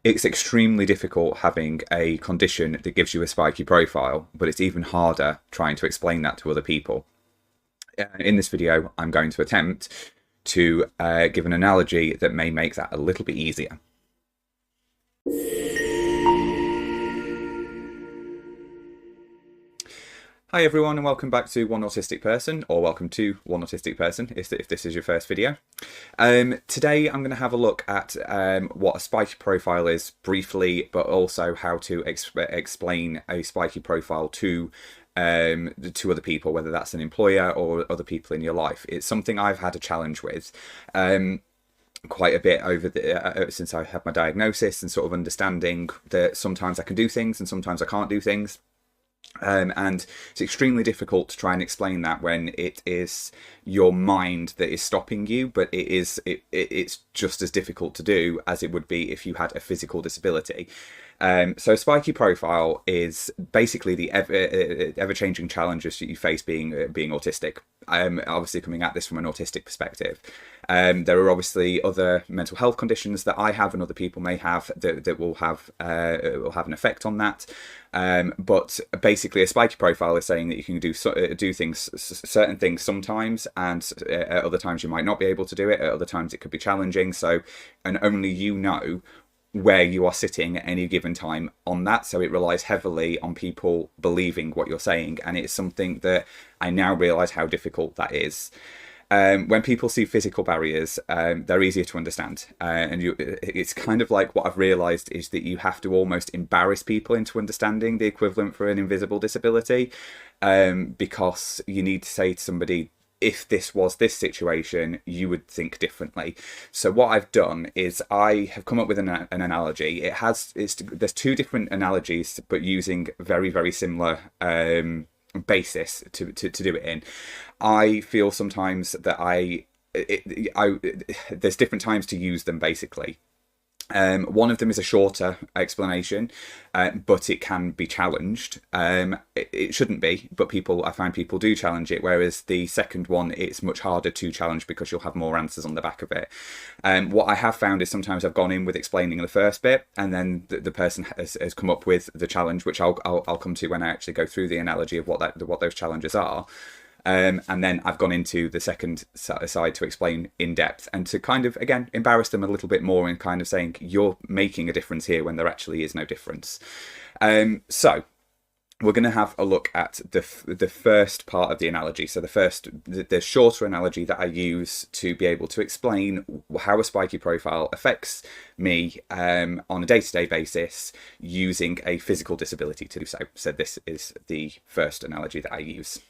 It's extremely difficult having a condition that gives you a spiky profile, but it's even harder trying to explain that to other people. In this video, I'm going to attempt to give an analogy that may make that a little bit easier. Hi everyone, and welcome back to One Autistic Person, or welcome to One Autistic Person if this is your first video. Today I'm going to have a look at what a spiky profile is briefly, but also how to explain a spiky profile to other people, whether that's an employer or other people in your life. It's something I've had a challenge with quite a bit over since I had my diagnosis, and sort of understanding that sometimes I can do things and sometimes I can't do things. And it's extremely difficult to try and explain that when it is your mind that is stopping you, but it's just as difficult to do as it would be if you had a physical disability. So spiky profile is basically the ever-changing challenges that you face being autistic. Obviously coming at this from an autistic perspective. There are obviously other mental health conditions that I have and other people may have that will have an effect on that. But basically a spiky profile is saying that you can do certain things sometimes, and at other times you might not be able to do it. At other times it could be challenging. So, and only you know where you are sitting at any given time on that. So it relies heavily on people believing what you're saying, and it's something that I now realize how difficult that is. When people see physical barriers, they're easier to understand, and it's kind of like what I've realized is that you have to almost embarrass people into understanding the equivalent for an invisible disability, because you need to say to somebody, if this was this situation, you would think differently. So what I've done is I have come up with an analogy. There's two different analogies, but using very, very similar basis to do it in. I feel sometimes that there's different times to use them, basically. One of them is a shorter explanation, but it can be challenged. It shouldn't be, but I find people do challenge it, whereas the second one, it's much harder to challenge because you'll have more answers on the back of it. What I have found is sometimes I've gone in with explaining the first bit, and then the person has come up with the challenge, which I'll come to when I actually go through the analogy of what those challenges are. And then I've gone into the second side to explain in depth and to kind of, again, embarrass them a little bit more and kind of saying you're making a difference here when there actually is no difference. So we're going to have a look at the first part of the analogy. So the shorter analogy that I use to be able to explain how a spiky profile affects me on a day-to-day basis using a physical disability to do so. So this is the first analogy that I use.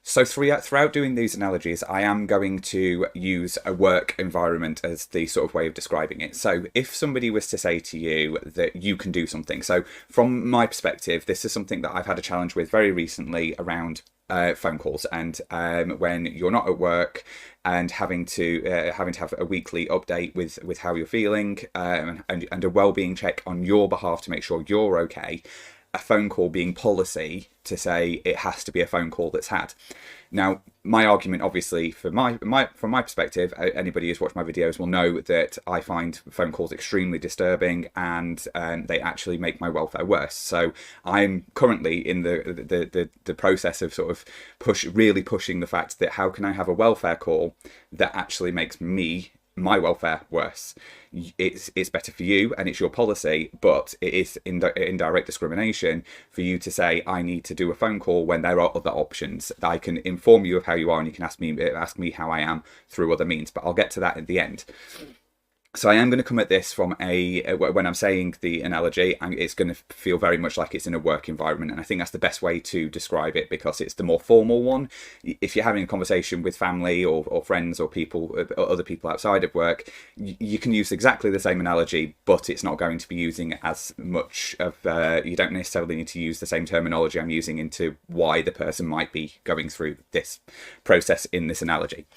So throughout doing these analogies, I am going to use a work environment as the sort of way of describing it. So if somebody was to say to you that you can do something, so from my perspective, this is something that I've had a challenge with very recently around phone calls, and when you're not at work and having to have a weekly update with how you're feeling, and a well-being check on your behalf to make sure you're okay. A phone call being policy to say it has to be a phone call that's had. Now, my argument, obviously, from my perspective, anybody who's watched my videos will know that I find phone calls extremely disturbing, and they actually make my welfare worse. So I'm currently in the process of sort of really pushing the fact that how can I have a welfare call that actually makes my welfare worse. It's better for you and it's your policy, but it is indirect discrimination for you to say I need to do a phone call when there are other options. I can inform you of how you are, and you can ask me how I am through other means, but I'll get to that at the end. So I am going to come at this from when I'm saying the analogy, it's going to feel very much like it's in a work environment. And I think that's the best way to describe it, because it's the more formal one. If you're having a conversation with family or friends or other people outside of work, you can use exactly the same analogy, but it's not going to be using as much of, you don't necessarily need to use the same terminology I'm using into why the person might be going through this process in this analogy.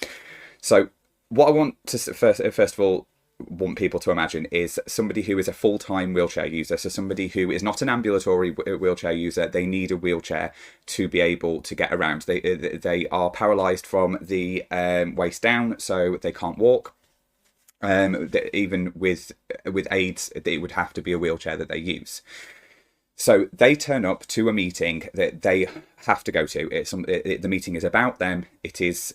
So what I want to first of all want people to imagine is somebody who is a full-time wheelchair user. So somebody who is not an ambulatory wheelchair user. They need a wheelchair to be able to get around. They are paralysed from the waist down, so they can't walk. Even with aids, it would have to be a wheelchair that they use. So they turn up to a meeting that they have to go to. The meeting is about them. It is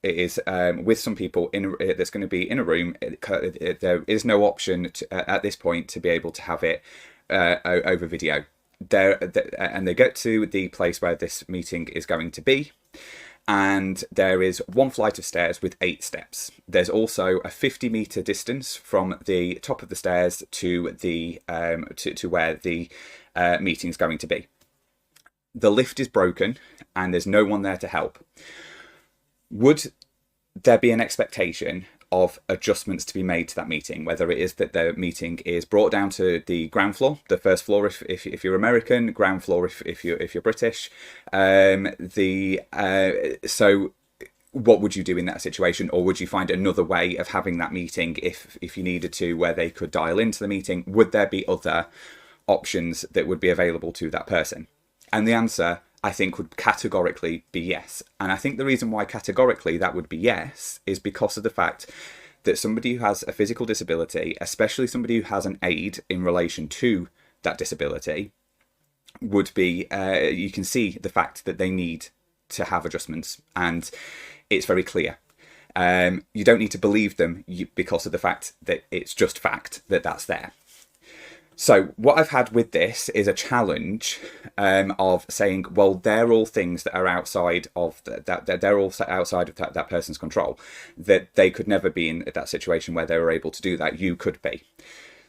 with some people that's going to be in a room. There is no option at this point to be able to have it over video. And they get to the place where this meeting is going to be, and there is one flight of stairs with 8 steps. There's also a 50-meter distance from the top of the stairs to the to where the meeting is going to be. The lift is broken, and there's no one there to help. Would there be an expectation of adjustments to be made to that meeting, whether it is that the meeting is brought down to the ground floor, the first floor if you're American, ground floor if you're British. So what would you do in that situation? Or would you find another way of having that meeting if you needed to, where they could dial into the meeting? Would there be other options that would be available to that person? And the answer, I think, would categorically be yes. And I think the reason why categorically that would be yes is because of the fact that somebody who has a physical disability, especially somebody who has an aid in relation to that disability, would be, you can see the fact that they need to have adjustments, and it's very clear. You don't need to believe them because of the fact that it's just fact that that's there. So what I've had with this is a challenge of saying, well, they're all things that are outside of they're all outside of that person's control, that they could never be in that situation where they were able to do that. You could be.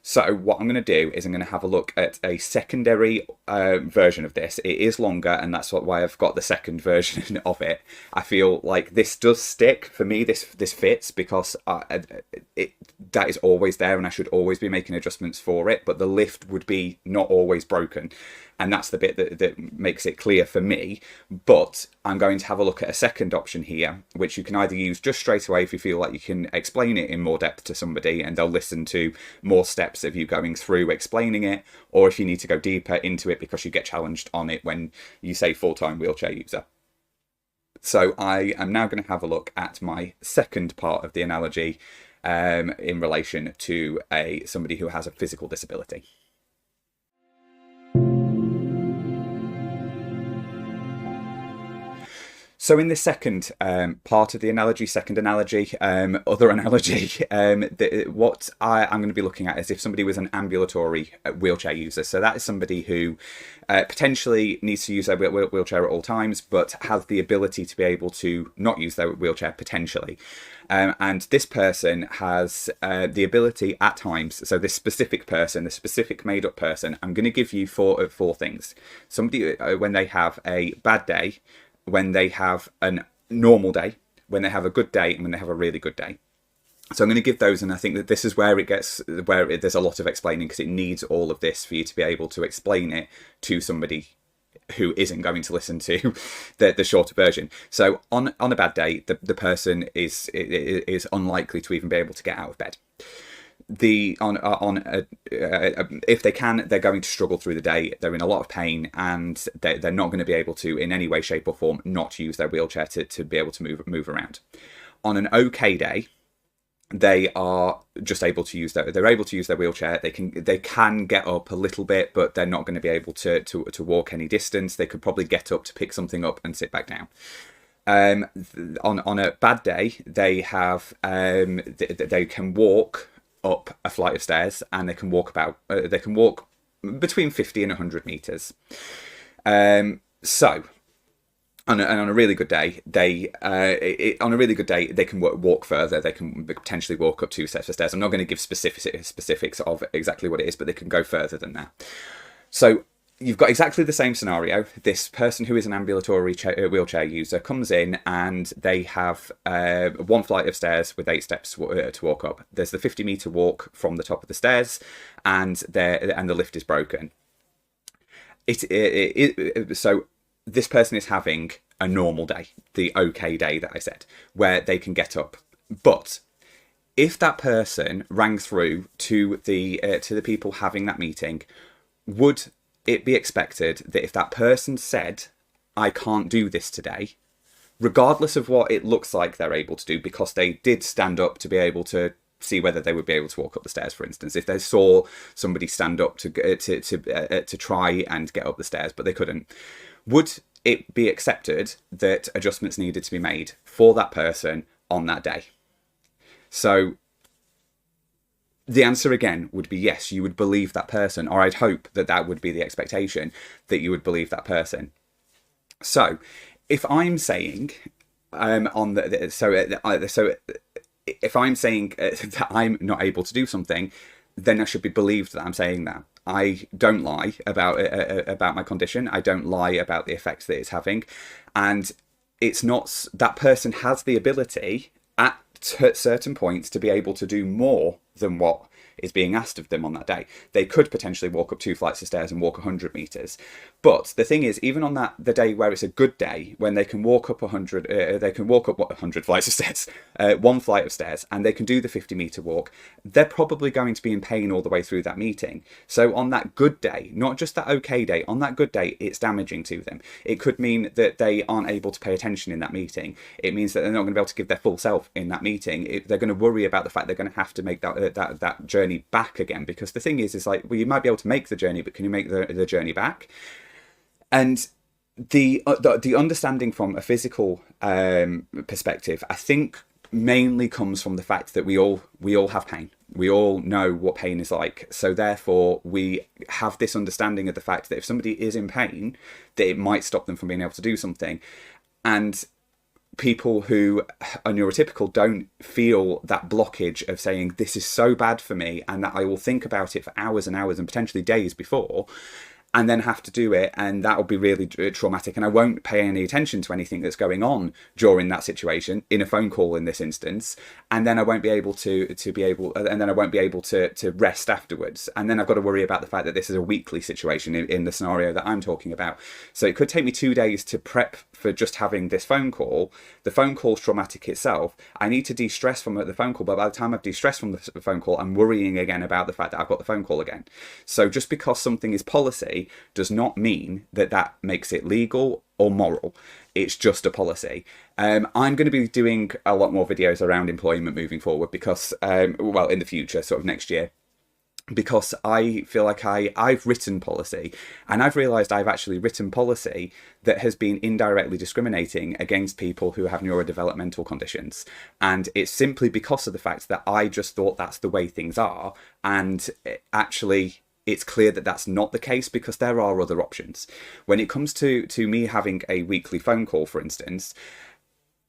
So what I'm going to do is I'm going to have a look at a secondary version of this. It is longer, and that's why I've got the second version of it. I feel like this does stick for me. This fits because that is always there, and I should always be making adjustments for it. But the lift would be not always broken, and that's the bit that makes it clear for me. But I'm going to have a look at a second option here, which you can either use just straight away if you feel like you can explain it in more depth to somebody, and they'll listen to more steps of you going through explaining it, or if you need to go deeper into it because you get challenged on it when you say full-time wheelchair user. So I am now going to have a look at my second part of the analogy in relation to somebody who has a physical disability. So in this second part of the analogy, other analogy, what I'm going to be looking at is if somebody was an ambulatory wheelchair user. So that is somebody who potentially needs to use their wheelchair at all times, but has the ability to be able to not use their wheelchair potentially. And this person has the ability at times, so this specific person, the specific made up person, I'm going to give you four things. Somebody, when they have a bad day, when they have a normal day, when they have a good day, and when they have a really good day. So I'm going to give those, and I think that this is where there's a lot of explaining, because it needs all of this for you to be able to explain it to somebody who isn't going to listen to the shorter version. So on a bad day, the person is unlikely to even be able to get out of bed. If they can, they're going to struggle through the day. They're in a lot of pain, and they're not going to be able to, in any way, shape, or form, not use their wheelchair to be able to move around. On an okay day, they are just able to use they're able to use their wheelchair. They can get up a little bit, but they're not going to be able to walk any distance. They could probably get up to pick something up and sit back down. On a bad day, they have they can walk up a flight of stairs, and they can walk between 50 and 100 meters. So on a really good day, they can walk further. They can potentially walk up 2 sets of stairs. I'm not going to give specifics of exactly what it is, but they can go further than that. So you've got exactly the same scenario. This person who is an ambulatory wheelchair user comes in, and they have one flight of stairs with 8 steps to walk up. There's the 50-meter walk from the top of the stairs, and the lift is broken. So this person is having a normal day, the okay day that I said, where they can get up. But if that person rang through to the people having that meeting, would it be expected that if that person said, I can't do this today, regardless of what it looks like they're able to do, because they did stand up to be able to see whether they would be able to walk up the stairs, for instance, if they saw somebody stand up to try and get up the stairs but they couldn't, would it be accepted that adjustments needed to be made for that person on that day? So the answer again would be yes, you would believe that person, or I'd hope that that would be the expectation, that you would believe that person. So if I'm saying if I'm saying that I'm not able to do something, then I should be believed that I'm saying that. I don't lie about my condition. I don't lie about the effects that it's having, and it's not that person has the ability at certain points to be able to do more than what is being asked of them on that day. They could potentially walk up 2 flights of stairs and walk 100 meters. But the thing is, even on the day where it's a good day, when they can walk up 100, they can walk up 100 flights of stairs, 1 flight of stairs, and they can do the 50-meter walk, they're probably going to be in pain all the way through that meeting. So on that good day, not just that okay day, on that good day, it's damaging to them. It could mean that they aren't able to pay attention in that meeting. It means that they're not going to be able to give their full self in that meeting. They're going to worry about the fact they're going to have to make that journey back again, because the thing is like, well, you might be able to make the journey, but can you make the journey back? And the understanding from a physical perspective, I think, mainly comes from the fact that we all have pain. We all know what pain is like. So therefore, we have this understanding of the fact that if somebody is in pain, that it might stop them from being able to do something. And people who are neurotypical don't feel that blockage of saying, this is so bad for me, and that I will think about it for hours and hours and potentially days before, and then have to do it, and that will be really traumatic, and I won't pay any attention to anything that's going on during that situation, in a phone call in this instance, and then I won't be able to rest afterwards, and then I've got to worry about the fact that this is a weekly situation in the scenario that I'm talking about. So it could take me 2 days to prep for just having this phone call. The phone call's traumatic itself. I need to de-stress from the phone call, but by the time I've de-stressed from the phone call, I'm worrying again about the fact that I've got the phone call again. So just because something is policy does not mean that that makes it legal or moral. It's just a policy. I'm going to be doing a lot more videos around employment moving forward because, well, in the future, sort of next year, because I feel like I've written policy, and I've realised I've actually written policy that has been indirectly discriminating against people who have neurodevelopmental conditions. And it's simply because of the fact that I just thought that's the way things are, and actually it's clear that that's not the case, because there are other options. When it comes to me having a weekly phone call, for instance,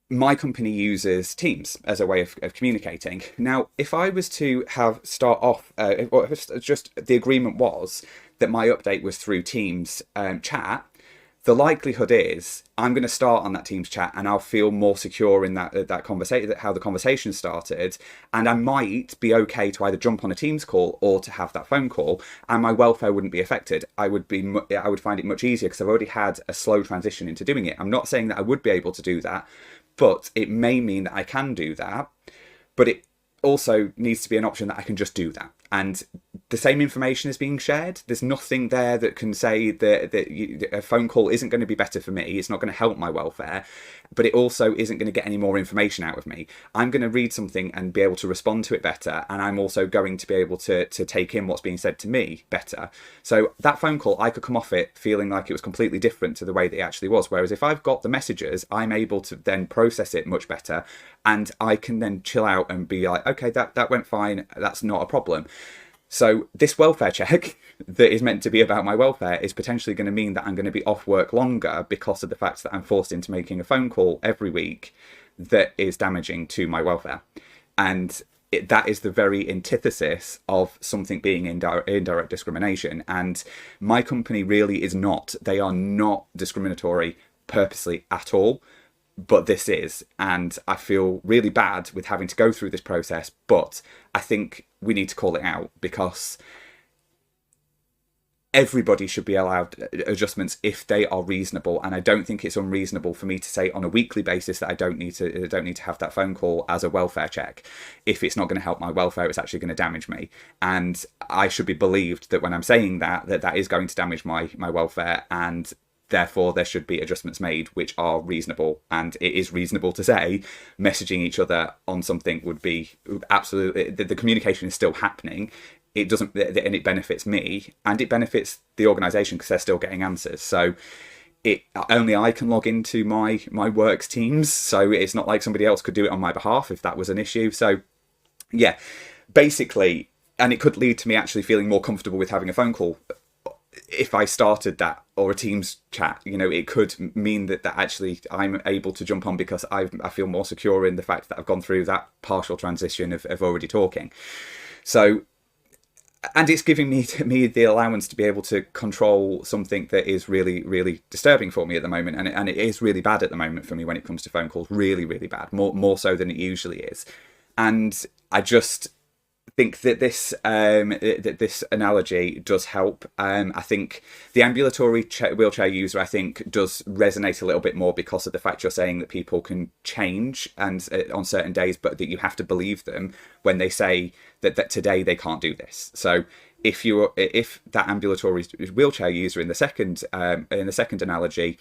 my company uses Teams as a way of communicating. Now, if I was to start off, just the agreement was that my update was through Teams chat, the likelihood is I'm going to start on that Teams chat and I'll feel more secure in that conversation, how the conversation started, and I might be okay to either jump on a Teams call or to have that phone call, and my welfare wouldn't be affected. I would find it much easier because I've already had a slow transition into doing it. I'm not saying that I would be able to do that, but it may mean that I can do that, but it also needs to be an option that I can just do that. And the same information is being shared. There's nothing there that can say that a phone call isn't going to be better for me. It's not going to help my welfare, but it also isn't going to get any more information out of me. I'm going to read something and be able to respond to it better, and I'm also going to be able to take in what's being said to me better. So that phone call, I could come off it feeling like it was completely different to the way that it actually was. Whereas if I've got the messages, I'm able to then process it much better, and I can then chill out and be like, okay, that went fine. That's not a problem. So this welfare check that is meant to be about my welfare is potentially going to mean that I'm going to be off work longer because of the fact that I'm forced into making a phone call every week that is damaging to my welfare. And that is the very antithesis of something being indirect discrimination. And my company really is not. They are not discriminatory purposely at all. But this is, and I feel really bad with having to go through this process, but I think we need to call it out, because everybody should be allowed adjustments if they are reasonable, and I don't think it's unreasonable for me to say on a weekly basis that I don't need to have that phone call as a welfare check. If it's not going to help my welfare, it's actually going to damage me, and I should be believed that when I'm saying that is going to damage my welfare, and therefore there should be adjustments made which are reasonable. And it is reasonable to say messaging each other on something would be absolutely, the communication is still happening. It doesn't, and it benefits me and it benefits the organisation because they're still getting answers. So only I can log into my work's Teams, so it's not like somebody else could do it on my behalf if that was an issue. So yeah, basically, and it could lead to me actually feeling more comfortable with having a phone call if I started that, or a Teams chat. You know, it could mean that actually I'm able to jump on because I feel more secure in the fact that I've gone through that partial transition of already talking. So, and it's giving me the allowance to be able to control something that is really, really disturbing for me at the moment. And it is really bad at the moment for me when it comes to phone calls. Really, really bad. More so than it usually is. And I just think that this analogy does help. I think the ambulatory wheelchair user, I think, does resonate a little bit more because of the fact you're saying that people can change and on certain days, but that you have to believe them when they say that today they can't do this. So if that ambulatory wheelchair user in the second analogy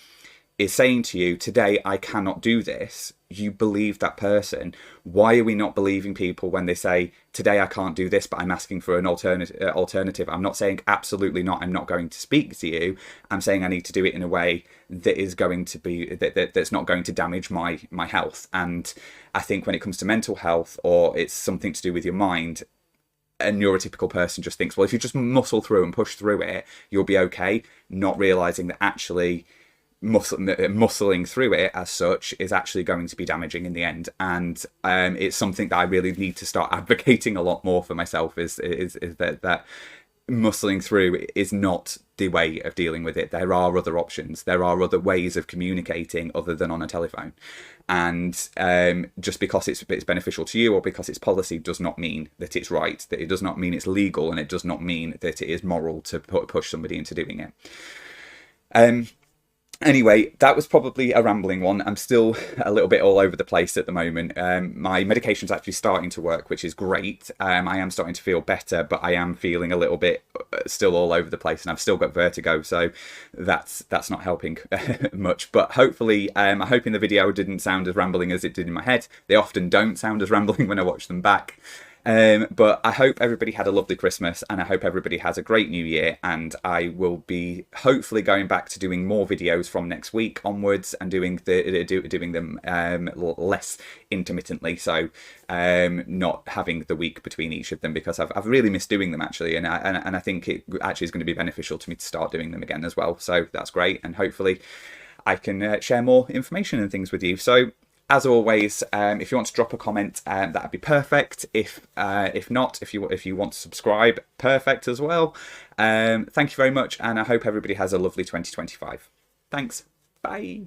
is saying to you, today I cannot do this, you believe that person. Why are we not believing people when they say, today I can't do this, but I'm asking for an alternative? I'm not saying absolutely not, I'm not going to speak to you. I'm saying I need to do it in a way that is going to be, that's not going to damage my health. And I think when it comes to mental health, or it's something to do with your mind, a neurotypical person just thinks, well, if you just muscle through and push through it, you'll be okay, not realizing that actually muscling through it as such is actually going to be damaging in the end. And it's something that I really need to start advocating a lot more for myself, is that muscling through is not the way of dealing with it. There are other options. There are other ways of communicating other than on a telephone. And just because it's beneficial to you or because it's policy does not mean that it's right, that it does not mean it's legal, and it does not mean that it is moral to push somebody into doing it. Anyway, that was probably a rambling one. I'm still a little bit all over the place at the moment. My medication's actually starting to work, which is great. I am starting to feel better, but I am feeling a little bit still all over the place, and I've still got vertigo, so that's not helping much. But hopefully, I'm hoping the video didn't sound as rambling as it did in my head. They often don't sound as rambling when I watch them back. But I hope everybody had a lovely Christmas, and I hope everybody has a great New Year, and I will be hopefully going back to doing more videos from next week onwards and doing them less intermittently, so not having the week between each of them, because I've really missed doing them actually, and I think it actually is going to be beneficial to me to start doing them again as well. So that's great, and hopefully I can share more information and things with you. So as always, if you want to drop a comment, that'd be perfect. If not, if you want to subscribe, perfect as well. Thank you very much, and I hope everybody has a lovely 2025. Thanks. Bye.